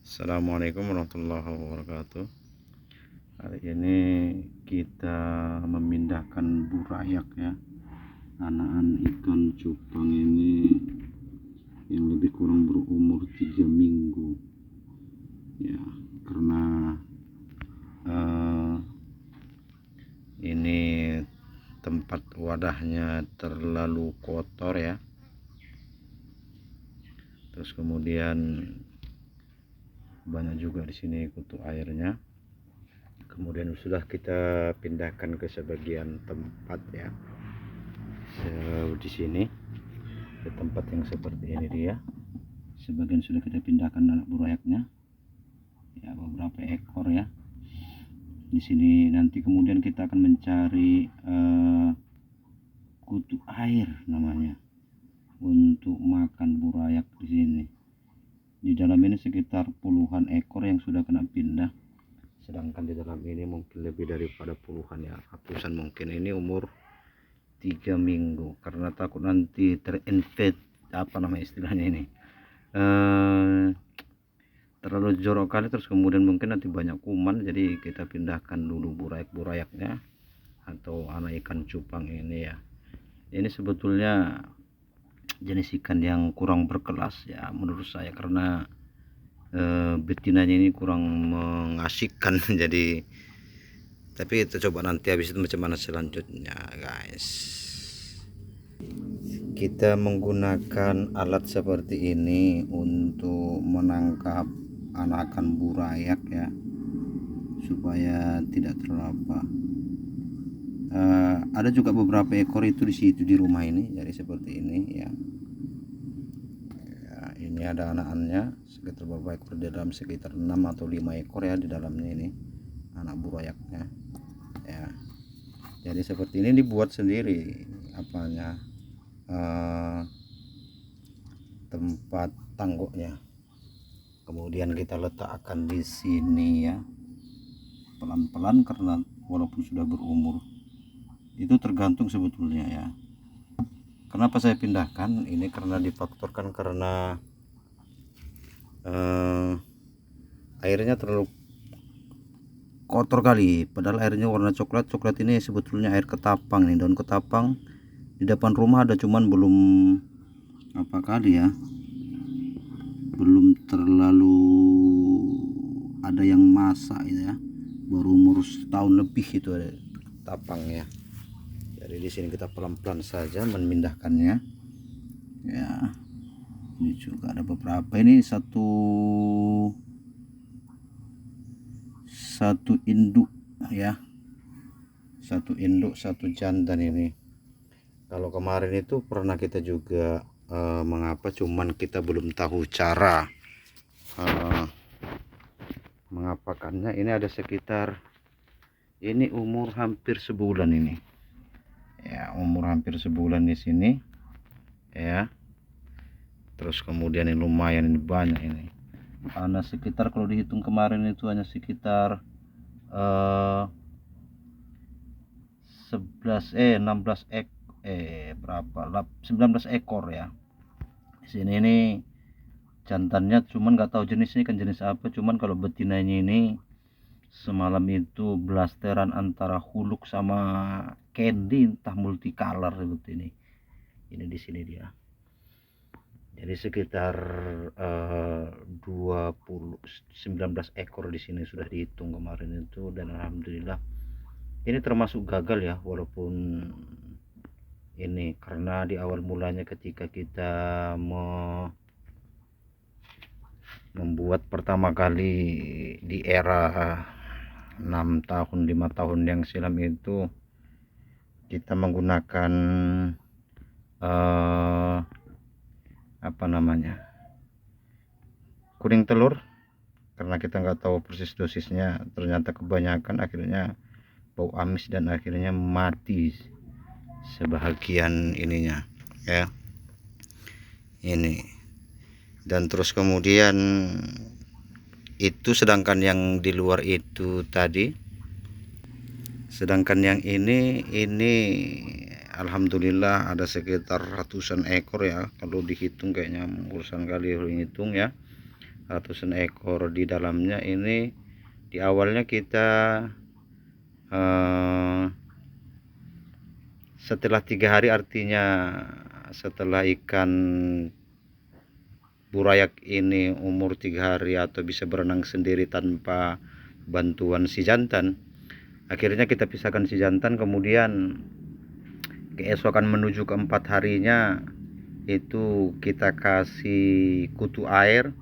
Assalamualaikum warahmatullahi wabarakatuh. Hari ini kita memindahkan burayak ya, anakan ikan cupang ini yang lebih kurang berumur 3 minggu ya, karena ini tempat wadahnya terlalu kotor ya, terus kemudian banyak juga di sini kutu airnya. Kemudian sudah kita pindahkan ke sebagian tempat ya, di sini ke tempat yang seperti ini dia. Sebagian sudah kita pindahkan anak burayaknya ya, beberapa ekor ya. Di sini nanti kemudian kita akan mencari kutu air namanya untuk makan burayak di sini. Di dalam ini sekitar puluhan ekor yang sudah kena pindah, sedangkan di dalam ini mungkin lebih daripada puluhan ya, ratusan mungkin. Ini umur 3 minggu karena takut nanti terinfek, apa nama istilahnya ini, terlalu jorok kali, terus kemudian mungkin nanti banyak kuman. Jadi kita pindahkan dulu burayak-burayaknya atau anak ikan cupang ini ya. Ini sebetulnya jenis ikan yang kurang berkelas ya menurut saya, karena betinanya ini kurang mengasihkan. Jadi tapi kita coba nanti habis itu macam mana selanjutnya guys. Kita menggunakan alat seperti ini untuk menangkap anakan burayak ya, supaya tidak terlapa. Ada juga beberapa ekor itu di situ di rumah ini, jadi seperti ini ya. Ini ada anak-anaknya sekitar beberapa ekor di dalam, sekitar 6 atau 5 ekor ya di dalamnya ini anak burayaknya ya. Jadi seperti ini dibuat sendiri apanya, tempat tanggoknya. Kemudian kita letakkan di sini ya, pelan-pelan, karena walaupun sudah berumur itu tergantung sebetulnya ya. Kenapa saya pindahkan ini, karena difaktorkan karena airnya terlalu kotor kali, padahal airnya warna coklat. Ini sebetulnya air ketapang nih, daun ketapang. Di depan rumah ada, cuman belum apa kali ya, belum terlalu ada yang masak ya, baru umur setahun lebih itu ada ketapang ya. Jadi di sini kita pelan-pelan saja memindahkannya ya. Ini juga ada beberapa, ini satu induk ya, satu induk satu jantan ini. Kalau kemarin itu pernah kita juga mengapa, cuman kita belum tahu cara mengapakannya. Ini ada sekitar, ini umur hampir sebulan ini ya, umur hampir sebulan di sini ya. Terus kemudian ini lumayan, ini banyak ini. Hanya sekitar, kalau dihitung kemarin itu hanya sekitar 19 ekor ya. Di sini ini jantannya, cuman nggak tahu jenisnya kan jenis apa. Cuman kalau betinanya ini semalam itu blasteran antara huluk sama candy, entah multicolor seperti ini. Ini di sini dia. Jadi sekitar 19 ekor di sini sudah dihitung kemarin itu, dan alhamdulillah ini termasuk gagal ya, walaupun ini karena di awal mulanya ketika kita membuat pertama kali di era 6 tahun 5 tahun yang silam itu, kita menggunakan apa namanya, kuning telur, karena kita nggak tahu persis dosisnya. Ternyata kebanyakan, akhirnya bau amis dan akhirnya mati sebahagian ininya ya ini. Dan terus kemudian itu, sedangkan yang di luar itu tadi, sedangkan yang ini alhamdulillah ada sekitar ratusan ekor ya, kalau dihitung kayaknya urusan kali hitung ya. ratusan ekor di dalamnya. Ini di awalnya kita setelah 3 hari, artinya setelah ikan burayak ini umur 3 hari atau bisa berenang sendiri tanpa bantuan si jantan, akhirnya kita pisahkan si jantan. Kemudian keesokan menuju ke 4 harinya itu kita kasih kutu air.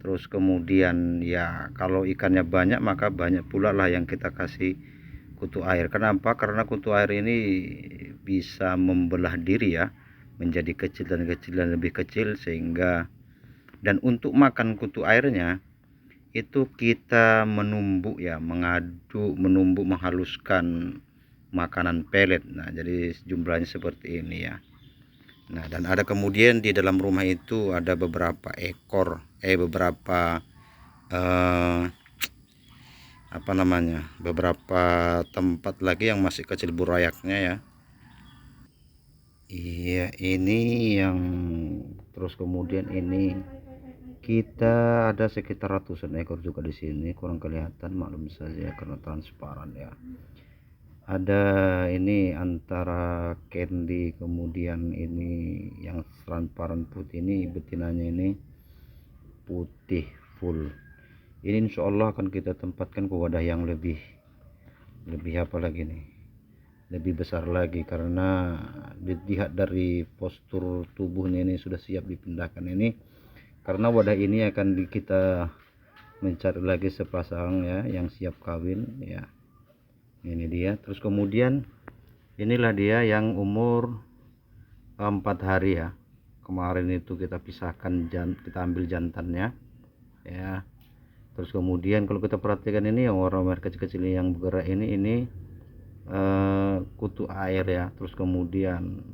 Terus kemudian ya kalau ikannya banyak maka banyak pula lah yang kita kasih kutu air. Kenapa? Karena kutu air ini bisa membelah diri ya, menjadi kecil dan kecil dan lebih kecil, sehingga dan untuk makan kutu airnya itu kita menumbuk ya, menumbuk menghaluskan makanan pelet. Nah, jadi jumlahnya seperti ini ya. Nah, dan ada kemudian di dalam rumah itu ada beberapa beberapa tempat lagi yang masih kecil burayaknya ya. Iya, ini yang terus kemudian ini kita ada sekitar ratusan ekor juga di sini, kurang kelihatan maklum saja karena transparan ya. Ada ini antara candy, kemudian ini yang transparan putih, ini betinanya ini putih full. Ini insya Allah akan kita tempatkan ke wadah yang lebih apa lagi nih, lebih besar lagi, karena dilihat dari postur tubuhnya ini sudah siap dipindahkan ini. Karena wadah ini akan kita mencari lagi sepasang ya yang siap kawin ya. Ini dia. Terus kemudian inilah dia yang umur 4 hari ya. Kemarin itu kita pisahkan, kita ambil jantannya ya. Terus kemudian kalau kita perhatikan ini yang warna merah kecil-kecil yang bergerak ini kutu air ya. Terus kemudian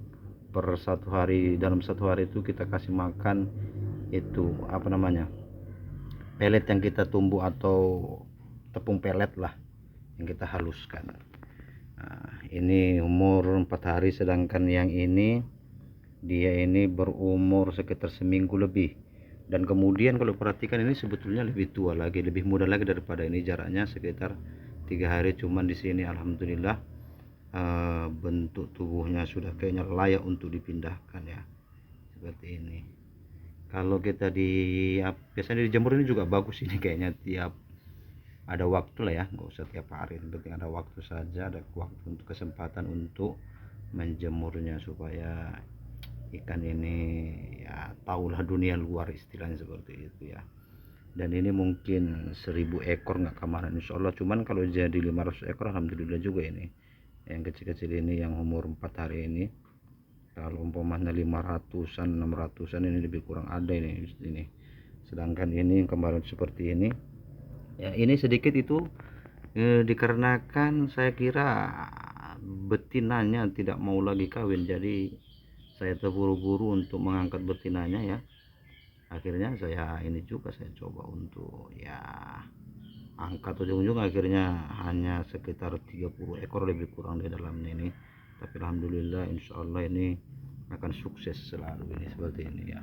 dalam satu hari itu kita kasih makan itu pelet yang kita tumbuk atau tepung pelet lah yang kita haluskan. Nah, ini umur 4 hari, sedangkan yang ini dia ini berumur sekitar seminggu lebih. Dan kemudian kalau perhatikan ini sebetulnya lebih tua lagi, lebih muda lagi daripada ini, jaraknya sekitar 3 hari. Cuman di sini alhamdulillah bentuk tubuhnya sudah kayaknya layak untuk dipindahkan ya, seperti ini. Kalau kita biasanya dijemur ini juga bagus ini, kayaknya tiap ada waktu lah ya, nggak usah tiap hari, yang penting ada waktu saja, ada waktu untuk kesempatan untuk menjemurnya supaya ikan ini ya tahulah dunia luar, istilahnya seperti itu ya. Dan ini mungkin 1000 ekor nggak kemarin insya Allah, cuman kalau jadi 500 ekor alhamdulillah juga ini. Yang kecil-kecil ini yang umur 4 hari ini, kalau umpamanya 500-an 600-an ini lebih kurang ada ini. Sedangkan ini kemarin seperti ini ya, ini sedikit itu dikarenakan saya kira betinanya tidak mau lagi kawin, jadi saya terburu-buru untuk mengangkat betinanya ya. Akhirnya saya coba untuk ya angkat ujung-ujung, akhirnya hanya sekitar 30 ekor lebih kurang di dalamnya ini. Tapi alhamdulillah insya Allah ini akan sukses selalu ini, seperti ini ya.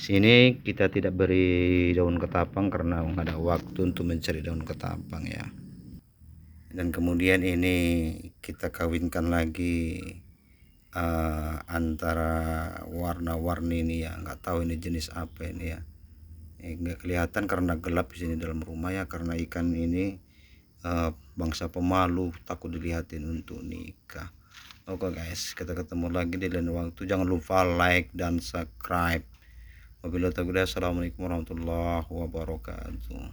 Sini kita tidak beri daun ketapang karena nggak ada waktu untuk mencari daun ketapang ya. Dan kemudian ini kita kawinkan lagi antara warna-warni ini ya, nggak tahu ini jenis apa ini ya. Nggak kelihatan karena gelap di sini dalam rumah ya, karena ikan ini bangsa pemalu, takut dilihatin untuk nikah. Oke guys, kita ketemu lagi di lain waktu. Jangan lupa like dan subscribe. Wabillahi taufiq, assalamualaikum warahmatullahi wabarakatuh.